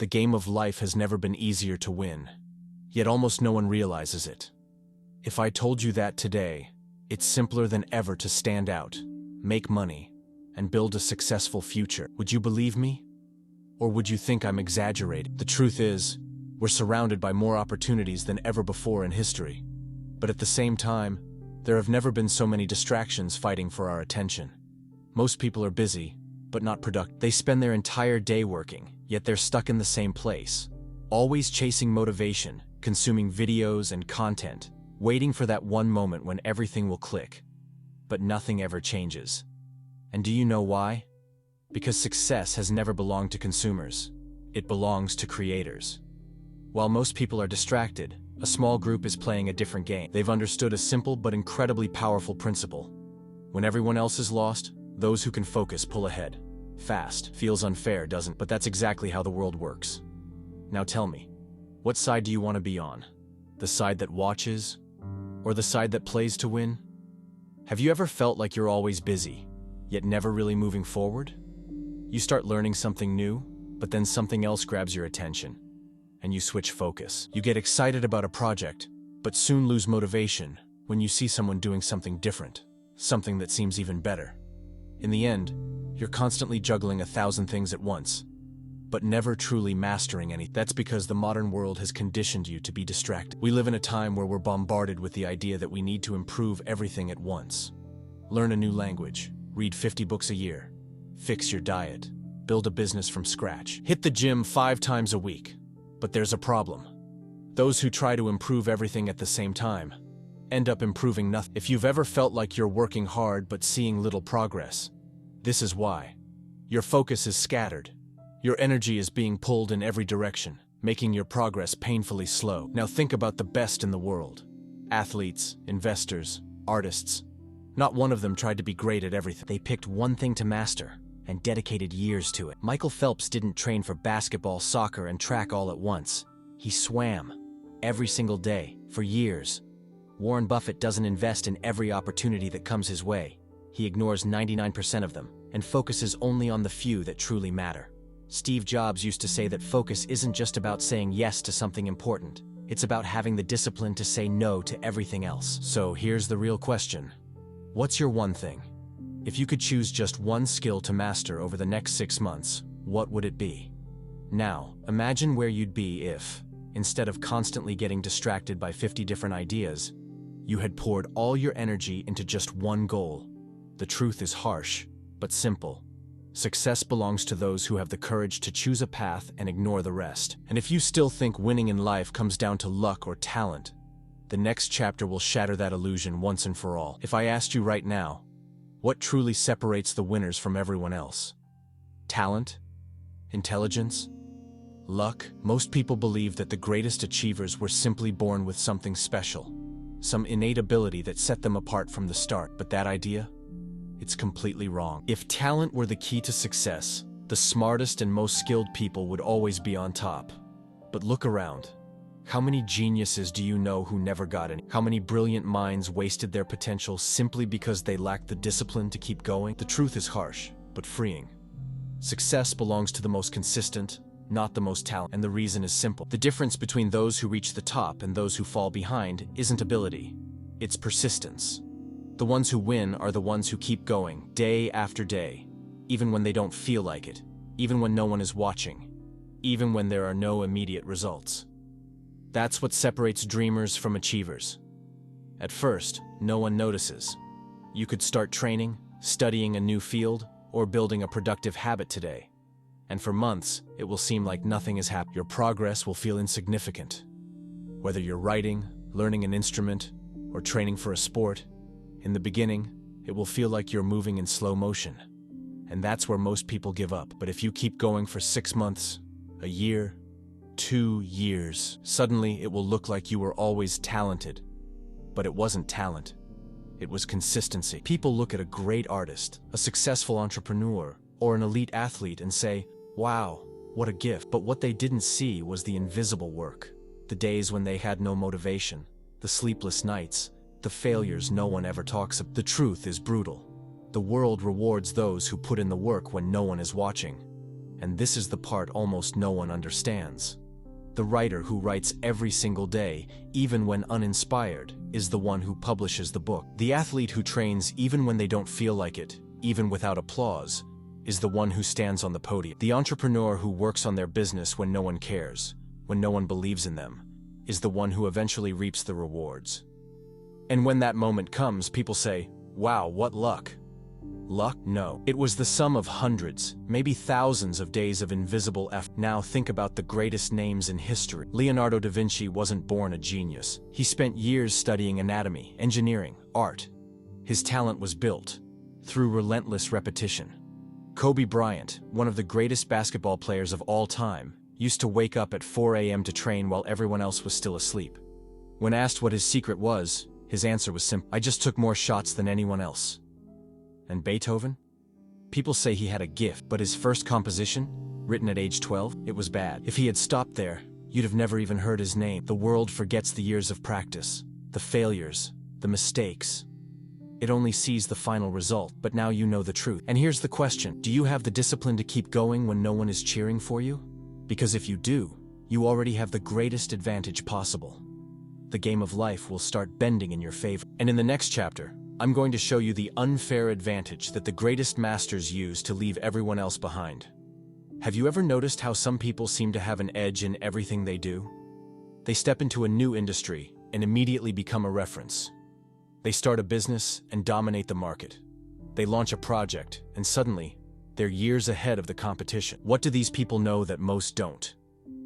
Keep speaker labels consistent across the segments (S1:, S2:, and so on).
S1: The game of life has never been easier to win, yet almost no one realizes it. If I told you that today, it's simpler than ever to stand out, make money, and build a successful future, would you believe me? Or would you think I'm exaggerating? The truth is, we're surrounded by more opportunities than ever before in history. But at the same time, there have never been so many distractions fighting for our attention. Most people are busy, but not productive. They spend their entire day working, yet they're stuck in the same place, always chasing motivation, consuming videos and content, waiting for that one moment when everything will click. But nothing ever changes. And do you know why? Because success has never belonged to consumers. It belongs to creators. While most people are distracted, a small group is playing a different game. They've understood a simple but incredibly powerful principle. When everyone else is lost, those who can focus pull ahead. Fast. Feels unfair, doesn't? But that's exactly how the world works. Now tell me, what side do you want to be on? The side that watches? Or the side that plays to win? Have you ever felt like you're always busy, yet never really moving forward? You start learning something new, but then something else grabs your attention, and you switch focus. You get excited about a project, but soon lose motivation when you see someone doing something different, something that seems even better. In the end, you're constantly juggling 1,000 things at once, but never truly mastering anything. That's because the modern world has conditioned you to be distracted. We live in a time where we're bombarded with the idea that we need to improve everything at once. Learn a new language, read 50 books a year, fix your diet, build a business from scratch, hit the gym 5 times a week. But there's a problem. Those who try to improve everything at the same time end up improving nothing. If you've ever felt like you're working hard but seeing little progress, this is why. Your focus is scattered. Your energy is being pulled in every direction, making your progress painfully slow. Now think about the best in the world. Athletes, investors, artists. Not one of them tried to be great at everything. They picked one thing to master and dedicated years to it. Michael Phelps didn't train for basketball, soccer, and track all at once. He swam every single day for years. Warren Buffett doesn't invest in every opportunity that comes his way. He ignores 99% of them and focuses only on the few that truly matter. Steve Jobs used to say that focus isn't just about saying yes to something important. It's about having the discipline to say no to everything else. So here's the real question. What's your one thing? If you could choose just one skill to master over the next 6 months, what would it be? Now, imagine where you'd be if, instead of constantly getting distracted by 50 different ideas, you had poured all your energy into just one goal. The truth is harsh, but simple. Success belongs to those who have the courage to choose a path and ignore the rest. And if you still think winning in life comes down to luck or talent, the next chapter will shatter that illusion once and for all. If I asked you right now, what truly separates the winners from everyone else? Talent? Intelligence? Luck? Most people believe that the greatest achievers were simply born with something special, some innate ability that set them apart from the start. But that idea? It's completely wrong. If talent were the key to success, the smartest and most skilled people would always be on top. But look around. How many geniuses do you know who never got any? How many brilliant minds wasted their potential simply because they lacked the discipline to keep going? The truth is harsh, but freeing. Success belongs to the most consistent, not the most talented. And the reason is simple. The difference between those who reach the top and those who fall behind isn't ability, it's persistence. The ones who win are the ones who keep going, day after day, even when they don't feel like it, even when no one is watching, even when there are no immediate results. That's what separates dreamers from achievers. At first, no one notices. You could start training, studying a new field, or building a productive habit today. And for months, it will seem like nothing has happened. Your progress will feel insignificant. Whether you're writing, learning an instrument, or training for a sport, in the beginning, it will feel like you're moving in slow motion. And that's where most people give up. But if you keep going for 6 months, a year, 2 years, suddenly it will look like you were always talented. But it wasn't talent. It was consistency. People look at a great artist, a successful entrepreneur, or an elite athlete and say, wow, what a gift. But what they didn't see was the invisible work. The days when they had no motivation, the sleepless nights, the failures no one ever talks about. The truth is brutal. The world rewards those who put in the work when no one is watching. And this is the part almost no one understands. The writer who writes every single day, even when uninspired, is the one who publishes the book. The athlete who trains even when they don't feel like it, even without applause, is the one who stands on the podium. The entrepreneur who works on their business when no one cares, when no one believes in them, is the one who eventually reaps the rewards. And when that moment comes, people say, "Wow, what luck." Luck? No. It was the sum of hundreds, maybe thousands of days of invisible effort. Now think about the greatest names in history. Leonardo da Vinci wasn't born a genius. He spent years studying anatomy, engineering, art. His talent was built through relentless repetition. Kobe Bryant, one of the greatest basketball players of all time, used to wake up at 4 a.m. to train while everyone else was still asleep. When asked what his secret was, his answer was simple: "I just took more shots than anyone else." And Beethoven? People say he had a gift, but his first composition, written at age 12, it was bad. If he had stopped there, you'd have never even heard his name. The world forgets the years of practice, the failures, the mistakes. It only sees the final result, but now you know the truth. And here's the question: do you have the discipline to keep going when no one is cheering for you? Because if you do, you already have the greatest advantage possible. The game of life will start bending in your favor. And in the next chapter, I'm going to show you the unfair advantage that the greatest masters use to leave everyone else behind. Have you ever noticed how some people seem to have an edge in everything they do? They step into a new industry and immediately become a reference. They start a business and dominate the market. They launch a project and suddenly, they're years ahead of the competition. What do these people know that most don't?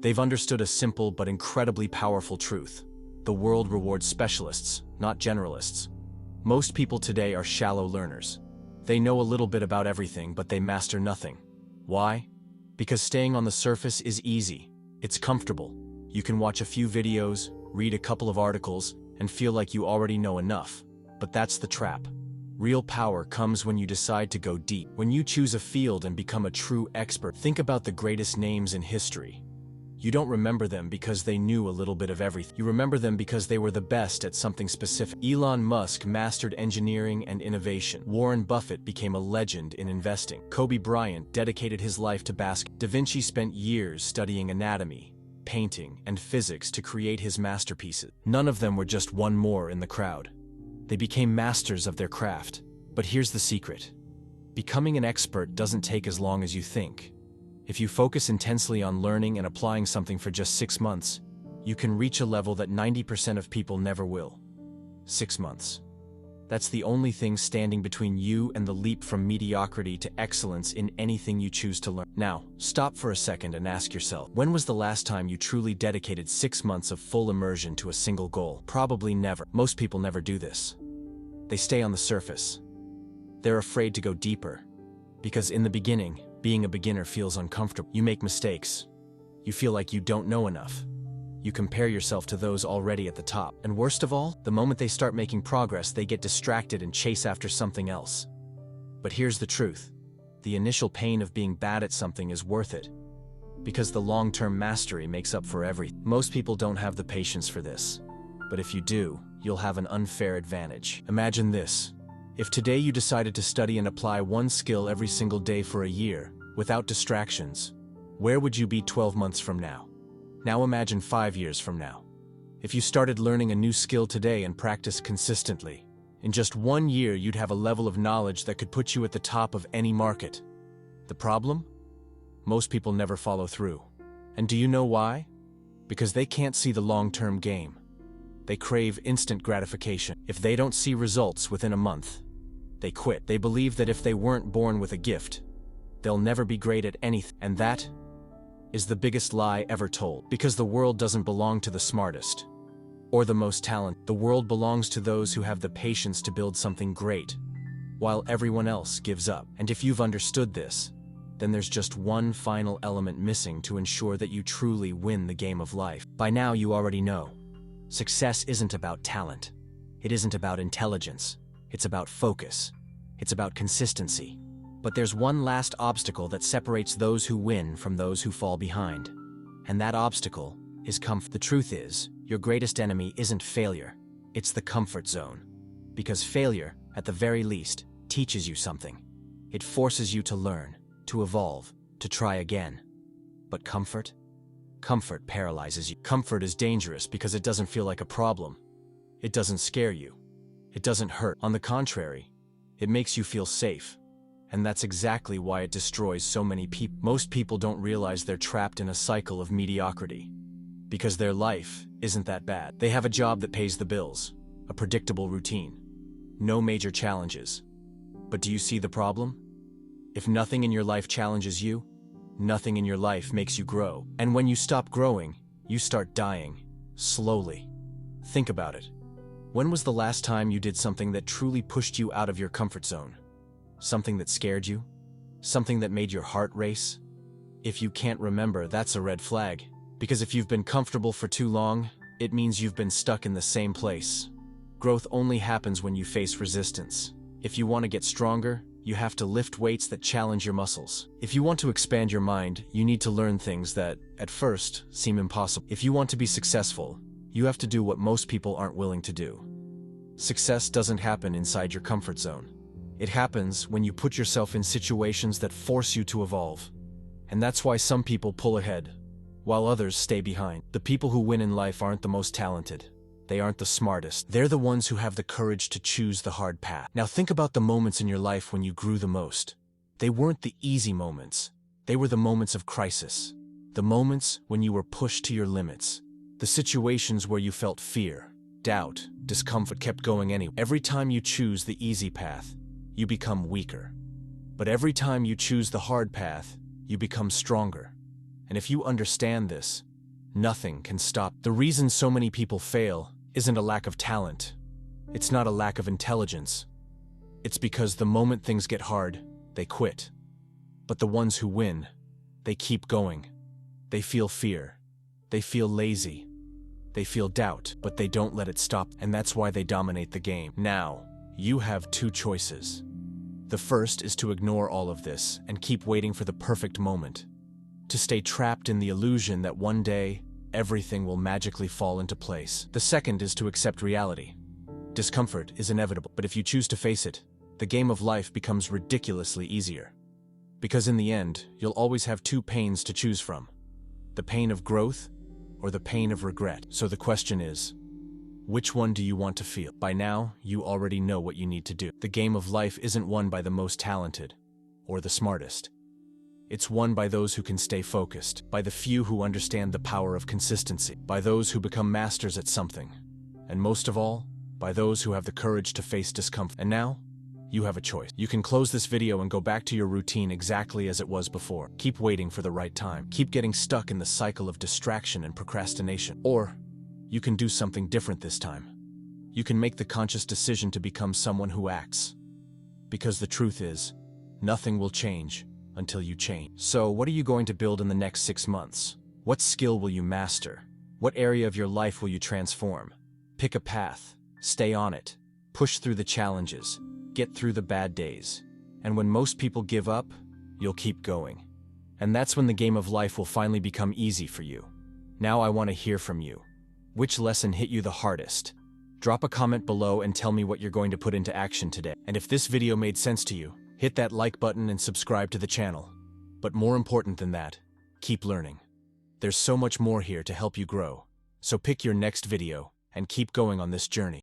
S1: They've understood a simple but incredibly powerful truth. The world rewards specialists, not generalists. Most people today are shallow learners. They know a little bit about everything, but they master nothing. Why? Because staying on the surface is easy. It's comfortable. You can watch a few videos, read a couple of articles, and feel like you already know enough. But that's the trap. Real power comes when you decide to go deep. When you choose a field and become a true expert. Think about the greatest names in history. You don't remember them because they knew a little bit of everything. You remember them because they were the best at something specific. Elon Musk mastered engineering and innovation. Warren Buffett became a legend in investing. Kobe Bryant dedicated his life to basketball. Da Vinci spent years studying anatomy, painting, and physics to create his masterpieces. None of them were just one more in the crowd. They became masters of their craft. But here's the secret. Becoming an expert doesn't take as long as you think. If you focus intensely on learning and applying something for just 6 months, you can reach a level that 90% of people never will. 6 months. That's the only thing standing between you and the leap from mediocrity to excellence in anything you choose to learn. Now, stop for a second and ask yourself, when was the last time you truly dedicated 6 months of full immersion to a single goal? Probably never. Most people never do this. They stay on the surface. They're afraid to go deeper. Because in the beginning, being a beginner feels uncomfortable. You make mistakes. You feel like you don't know enough. You compare yourself to those already at the top. And worst of all, the moment they start making progress, they get distracted and chase after something else. But here's the truth. The initial pain of being bad at something is worth it. Because the long-term mastery makes up for everything. Most people don't have the patience for this. But if you do, you'll have an unfair advantage. Imagine this. If today you decided to study and apply one skill every single day for a year, without distractions, where would you be 12 months from now? Now imagine 5 years from now. If you started learning a new skill today and practiced consistently, in just 1 year you'd have a level of knowledge that could put you at the top of any market. The problem? Most people never follow through. And do you know why? Because they can't see the long-term game. They crave instant gratification. If they don't see results within a month, they quit. They believe that if they weren't born with a gift, they'll never be great at anything. And that is the biggest lie ever told. Because the world doesn't belong to the smartest or the most talented. The world belongs to those who have the patience to build something great, while everyone else gives up. And if you've understood this, then there's just one final element missing to ensure that you truly win the game of life. By now you already know. Success isn't about talent. It isn't about intelligence. It's about focus. It's about consistency. But there's one last obstacle that separates those who win from those who fall behind. And that obstacle is comfort. The truth is, your greatest enemy isn't failure. It's the comfort zone. Because failure, at the very least, teaches you something. It forces you to learn, to evolve, to try again. But comfort? Comfort paralyzes you. Comfort is dangerous because it doesn't feel like a problem. It doesn't scare you. It doesn't hurt. On the contrary, it makes you feel safe. And that's exactly why it destroys so many people. Most people don't realize they're trapped in a cycle of mediocrity. Because their life isn't that bad. They have a job that pays the bills, a predictable routine, no major challenges. But do you see the problem? If nothing in your life challenges you, nothing in your life makes you grow. And when you stop growing, you start dying, slowly. Think about it. When was the last time you did something that truly pushed you out of your comfort zone? Something that scared you? Something that made your heart race? If you can't remember, that's a red flag. Because if you've been comfortable for too long, it means you've been stuck in the same place. Growth only happens when you face resistance. If you want to get stronger, you have to lift weights that challenge your muscles. If you want to expand your mind, you need to learn things that, at first, seem impossible. If you want to be successful, you have to do what most people aren't willing to do. Success doesn't happen inside your comfort zone. It happens when you put yourself in situations that force you to evolve. And that's why some people pull ahead, while others stay behind. The people who win in life aren't the most talented. They aren't the smartest. They're the ones who have the courage to choose the hard path. Now think about the moments in your life when you grew the most. They weren't the easy moments. They were the moments of crisis. The moments when you were pushed to your limits. The situations where you felt fear, doubt, discomfort kept going anyway. Every time you choose the easy path, you become weaker. But every time you choose the hard path, you become stronger. And if you understand this, nothing can stop. The reason so many people fail isn't a lack of talent. It's not a lack of intelligence. It's because the moment things get hard, they quit. But the ones who win, they keep going. They feel fear. They feel lazy. They feel doubt, but they don't let it stop. And that's why they dominate the game. Now, you have two choices. The first is to ignore all of this and keep waiting for the perfect moment. To stay trapped in the illusion that one day, everything will magically fall into place. The second is to accept reality. Discomfort is inevitable, but if you choose to face it, the game of life becomes ridiculously easier. Because in the end, you'll always have two pains to choose from. The pain of growth or the pain of regret. So the question is, which one do you want to feel? By now, you already know what you need to do. The game of life isn't won by the most talented or the smartest. It's won by those who can stay focused, by the few who understand the power of consistency, by those who become masters at something, and most of all, by those who have the courage to face discomfort. And now, you have a choice. You can close this video and go back to your routine exactly as it was before. Keep waiting for the right time. Keep getting stuck in the cycle of distraction and procrastination. Or, you can do something different this time. You can make the conscious decision to become someone who acts. Because the truth is, nothing will change until you change. So, what are you going to build in the next 6 months? What skill will you master? What area of your life will you transform? Pick a path, stay on it, push through the challenges, get through the bad days. And when most people give up, you'll keep going. And that's when the game of life will finally become easy for you. Now I want to hear from you. Which lesson hit you the hardest? Drop a comment below and tell me what you're going to put into action today. And if this video made sense to you, hit that like button and subscribe to the channel. But more important than that, keep learning. There's so much more here to help you grow. So pick your next video and keep going on this journey.